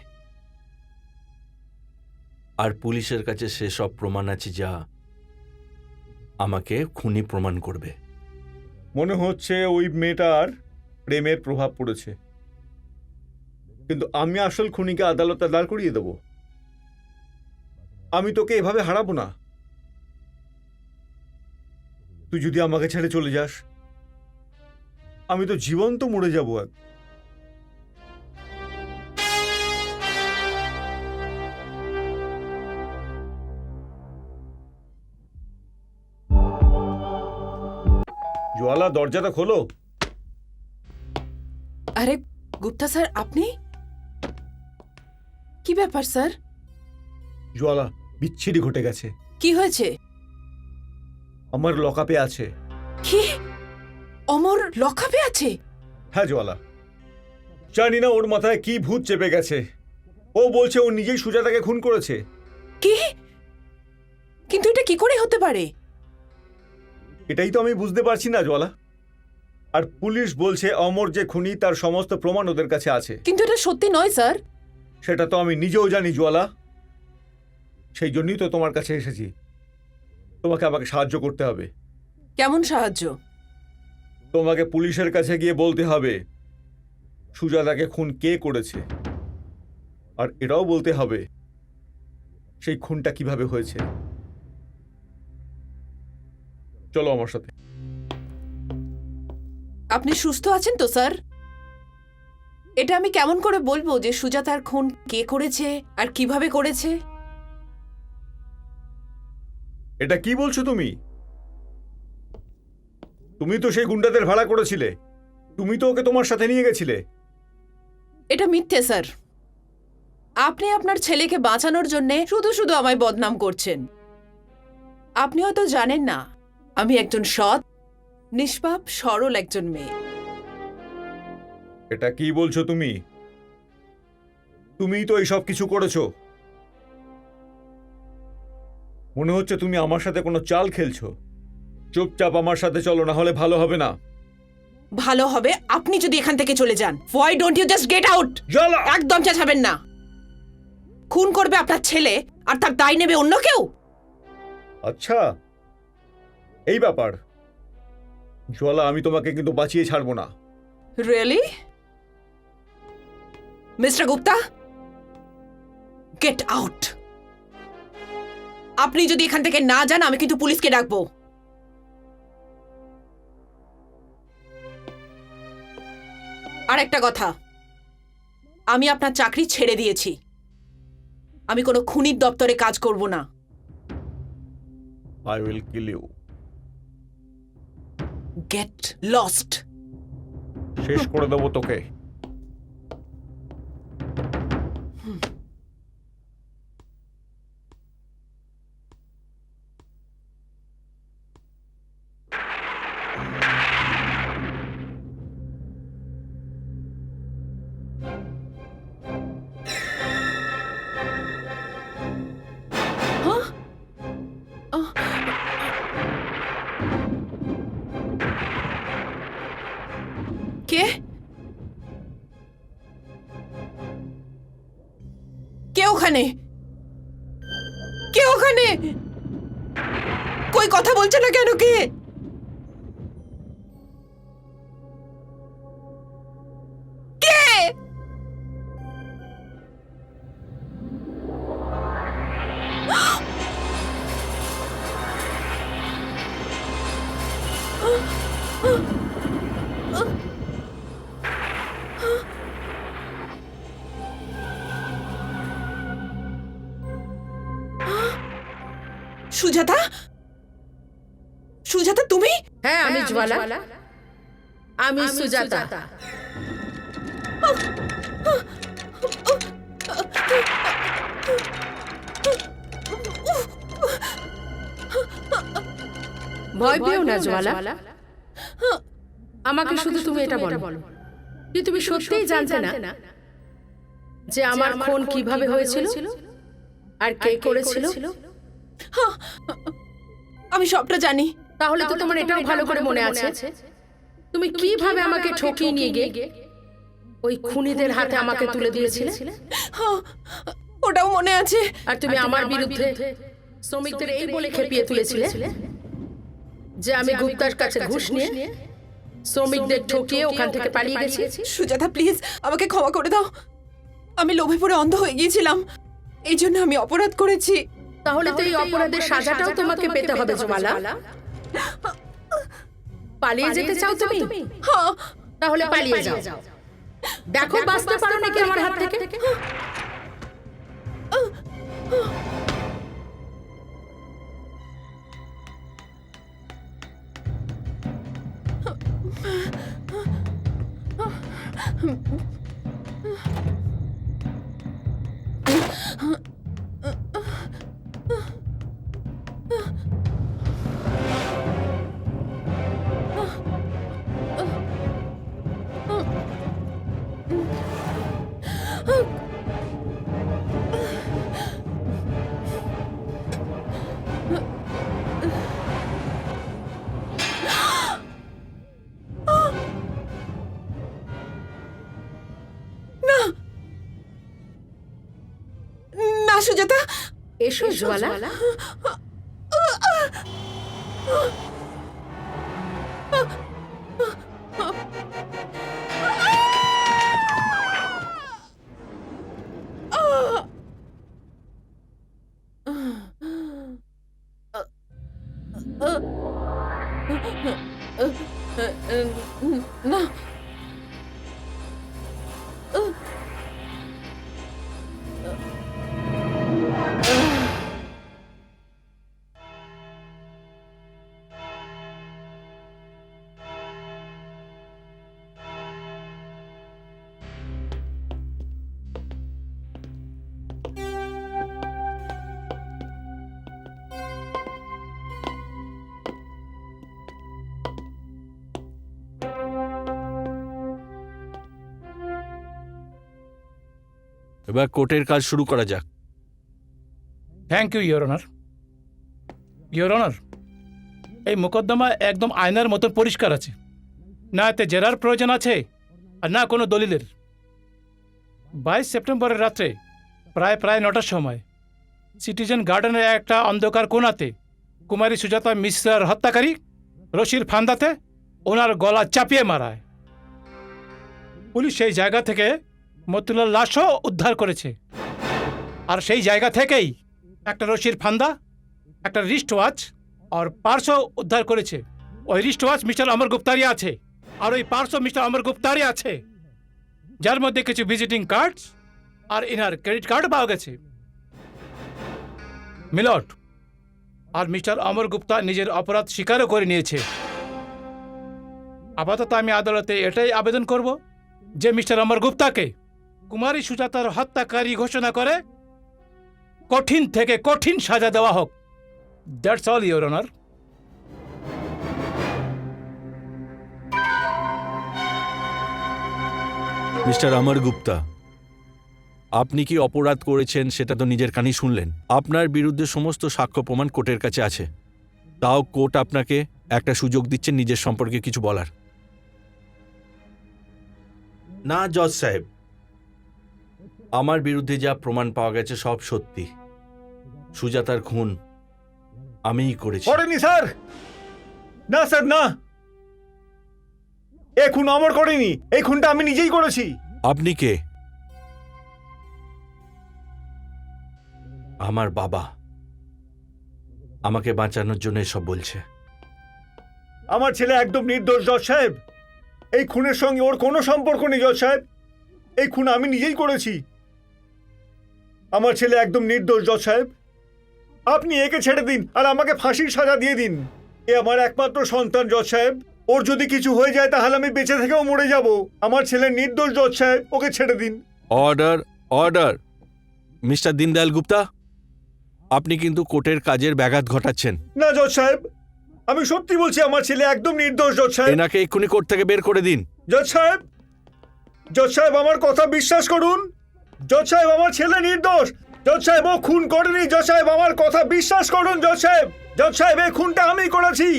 আর পুলিশের কাছে সেসব প্রমাণ আছে যা আমাকে খুনি প্রমাণ করবে। মনে হচ্ছে ওই মেয়েটার প্রেমের প্রভাব পড়েছে, কিন্তু আমি আসল খুনিকে আদালতে দাঁড় করিয়ে দেব। আমি তোকে এভাবে হারাবো না। তুই যদি আমাকে ছেড়ে চলে যাস, আমি তো জীবন্ত মরে যাব। জোয়ালা, দরজাটা খোলো। আরে গুপ্তা স্যার, আপনি? কি ব্যাপার স্যার? জোয়ালা, বিচ্ছিরি ঘটে গেছে। কি হয়েছে? আমার লকআপে আছে। কি? অমর লকআপে আছে? হ্যাঁ জোয়ালা, জানি না ওর মাথায় কি ভূত চেপে গেছে। ও বলছে ও নিজেই সুজাতাকে খুন করেছে। কি? কিন্তু এটা কি করে হতে পারে? এটাই তো আমি বুঝতে পারছি না জ্বালা। আর পুলিশ বলছে অমর যে খুনি তার সমস্ত প্রমাণ ওদের কাছে আছে। কিন্তু এটা সত্যি নয় স্যার। সেটা তো আমি নিজেও জানি জ্বালা। সেই জন্যই তো তোমার কাছে এসেছি। তোমাকে আমাকে সাহায্য করতে হবে। কেমন সাহায্য? তোমাকে পুলিশের কাছে গিয়ে বলতে হবে সুজাতাকে খুন কে করেছে, আর এটাও বলতে হবে সেই খুনটা কিভাবে হয়েছে। চলো আমার সাথে। আপনি সুস্থ আছেন তো স্যার? এটা আমি কেমন করে বলবো যে সুজাতার খুন কে করেছে আর কিভাবে করেছে? এটা কি বলছো তুমি? তুমি তো সেই গুন্ডাদের ভাড়া করেছিলে। তুমি তো ওকে তোমার সাথে নিয়ে গেছিলে। এটা মিথ্যে স্যার। আপনি আপনার ছেলেকে বাঁচানোর জন্য শুধু শুধু আমায় বদনাম করছেন। আপনি হয়তো জানেন না আমি একজন সৎ, নিষ্পাপ, সরল একজন মেয়ে। এটা কি বলছো তুমি? তুমিই তো এই সব কিছু করেছো। মনে হচ্ছে তুমি আমার সাথে কোনো চাল খেলছো। চুপচাপ আমার সাথে চলো, না হলে ভালো হবে না। ভালো হবে আপনি যদি এখান থেকে চলে যান। Why don't you just get out? জ্বালা! একদম চেঁচাবেন না। খুন করবে আপনার ছেলে আর তার দায় নেবে অন্য কেউ। আচ্ছা, এই ব্যাপার। জ্বালা, আমি তোমাকে কিন্তু বাঁচিয়ে ছাড়বো না। Really? Mister Gupta, get out. আপনি যদি এখান থেকে না যান আমি কিন্তু পুলিশকে ডাকবো। আর একটা কথা, আমি আপনার চাকরি ছেড়ে দিয়েছি। আমি কোনো খুনির দপ্তরে কাজ করব না। I will kill you. Get lost. শেষ করে দেবো তোকে। কে? কে ওখানে? কে ওখানে? কই কথা বলছে না কেন? কে? কে? সুজাতা? সুজাতা তুমি? হ্যাঁ, আমি জ্বালা। আমি সুজাতা। ভয় পেও না জ্বালা। আমাকে শুধু তুমি এটা বলো কি তুমি সত্যিই জানতে না যে আমার খুন কিভাবে হয়েছিল আর কে করেছিল? আমি সবটা জানি। তাহলে তো তোমার এটাও ভালো করে মনে আছে তুমি কিভাবে আমাকে ঠকিয়ে নিয়ে গিয়ে ওই খুনিদের হাতে আমাকে তুলে দিয়েছিলে। ওটাও মনে আছে। আর তুমি আমার বিরুদ্ধে শ্রমিকদের এই বলে খেপিয়ে তুলেছিলে যে আমি গুপ্তার কাছে ঘুষ নিয়ে শ্রমিকদের ঠকিয়ে ওখান থেকে পালিয়ে গেছি। সুজাতা প্লিজ আমাকে ক্ষমা করে দাও। আমি লোভে পড়ে অন্ধ হয়ে গিয়েছিলাম, এই জন্য আমি অপরাধ করেছি। তাহলে তো এই অপরাধের সাজাটাও তোমাকে পেতে হবে জ্বালা। পালিয়ে যেতে চাও তুমি? তাহলে পালিয়ে যাও। দেখো বাঁচতে পারো নাকি আমার হাত থেকে। সুজাতা। এসো জ্বালা। না, এবার কোর্টের কাজ শুরু করা যাক। Thank you your honour. Your honour, এই মোকদ্দমা একদম আয়নার মতন পরিষ্কার আছে, না এতে জেরার প্রয়োজন আছে আর না কোনো দলিলের। 22 সেপ্টেম্বরের রাত্রে প্রায় 9টার সময় সিটিজেন গার্ডেনের একটা অন্ধকার কোণাতে কুমারী সুজাতা মিশ্রার হত্যাকারী রশির ফান্দাতে ওনার গলা চাপিয়ে মারায়। পুলিশ সেই জায়গা থেকে মতিলাল লাশও উদ্ধার করেছে, আর সেই জায়গা থেকেই একটা রশির ফান্দা, একটা রিস্ট ওয়াচ আর পার্সও উদ্ধার করেছে। ওই রিস্ট ওয়াচ মিস্টার অমর গুপ্তারই আছে, আর ওই পার্সও মিস্টার অমর গুপ্তারই আছে, যার মধ্যে কিছু ভিজিটিং কার্ডস আর ইনার ক্রেডিট কার্ড পাওয়া গেছে। মিলট, আর মিস্টার অমর গুপ্তা নিজের অপরাধ স্বীকারও করে নিয়েছে। আপাতত আমি আদালতে এটাই আবেদন করব যে মিস্টার অমর গুপ্তাকে কুমারী সুজাতার হত্যাকারী ঘোষণা করে কঠিন থেকে কঠিন সাজা দেওয়া হোক। That's all your honour. Mister Amar Gupta, আপনি কি অপরাধ করেছেন সেটা তো নিজের কানেই শুনলেন। আপনার বিরুদ্ধে সমস্ত সাক্ষ্য প্রমাণ কোর্টের কাছে আছে, তাও কোর্ট আপনাকে একটা সুযোগ দিচ্ছেন নিজের সম্পর্কে কিছু বলার। না জজ সাহেব, আমার বিরুদ্ধে যা প্রমাণ পাওয়া গেছে সব সত্যি। সুজাতার খুন আমিই করেছি। করেনি স্যার, না স্যার না, এ খুন আমার করেনি, এই খুনটা আমি নিজেই করেছি। আপনি কে? আমার বাবা আমাকে বাঁচানোর জন্য এসব বলছে। আমার ছেলে একদম নির্দোষ জজ সাহেব, এই খুনের সঙ্গে ওর কোনো সম্পর্ক নেই জজ সাহেব, এই খুন আমি নিজেই করেছি। আমার ছেলে একদম নির্দোষ জজ সাহেব, আপনি একে ছেড়ে দিন আর আমাকে ফাঁসির সাজা দিয়ে দিন। এ আমার একমাত্র সন্তান জজ সাহেব, ওর যদি কিছু হয়ে যায় তাহলে আমি বেঁচে থেকেও মরে যাব। আমার ছেলে নির্দোষ জজ সাহেব, ওকে ছেড়ে দিন। Order, order. Mister Deendayal Gupta, আপনি কিন্তু কোর্টের কাজের ব্যাঘাত ঘটাচ্ছেন। না জজ সাহেব, আমি সত্যি বলছি আমার ছেলে একদম নির্দোষ জজ সাহেব। এনাকে এক্ষুনি কোর্ট থেকে বের করে দিন। জজ সাহেব, জজ সাহেব আমার কথা বিশ্বাস করুন। জজ সাহেব আমার ছেলে নির্দোষ। জজ সাহেব ও খুন করেনি। জজ সাহেব আমার কথা বিশ্বাস করুন। জজ সাহেব, জজ সাহেব এই খুনটা আমি করেছি।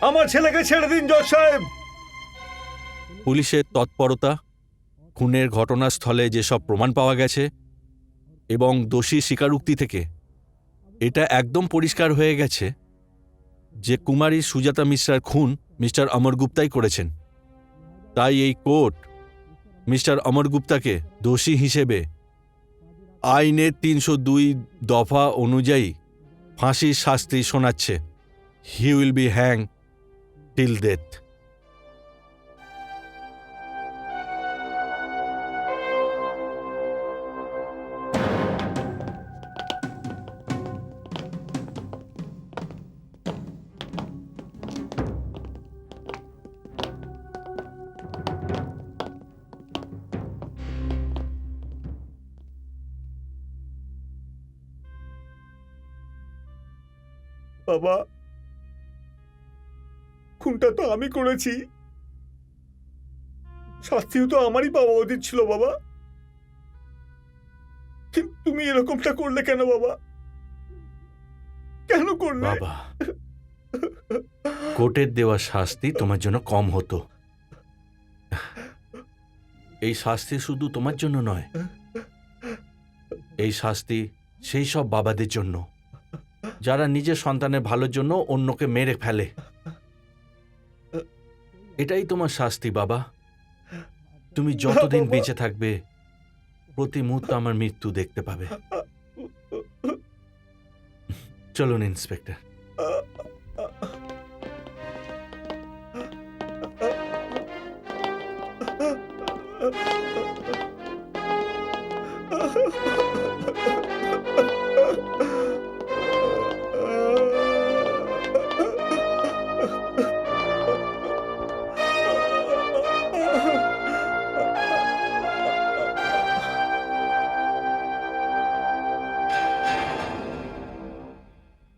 আমার ছেলেকে ছেড়ে দিন জজ সাহেব। পুলিশের তৎপরতা, খুনের ঘটনাস্থলে যেসব প্রমাণ পাওয়া গেছে এবং দোষী স্বীকারোক্তি থেকে এটা একদম পরিষ্কার হয়ে গেছে যে কুমারী সুজাতা মিশ্রার খুন মিস্টার অমর গুপ্তাই করেছেন। তাই এই কোর্ট মিস্টার অমর গুপ্তাকে দোষী হিসেবে আইনের 302 দফা অনুযায়ী ফাঁসির শাস্তি শোনাচ্ছে। He will be hang till death. বাবা, খুনটা তো আমি করেছি, শাস্তিও তো আমারই পাওয়া উচিত ছিল বাবা। কিন্তু তুমি এরকমটা করলে কেন বাবা? কেন করলে? বাবা, কোর্টের দেওয়া শাস্তি তোমার জন্য কম হতো। এই শাস্তি শুধু তোমার জন্য নয়, এই শাস্তি সেই সব বাবাদের জন্য যারা নিজের সন্তানের ভালোর জন্য অন্যকে মেরে ফেলে। এটাই তোমার শাস্তি বাবা। তুমি যতদিন বেঁচে থাকবে প্রতি মুহূর্তে আমার মৃত্যু দেখতে পাবে। চলুন ইন্সপেক্টর।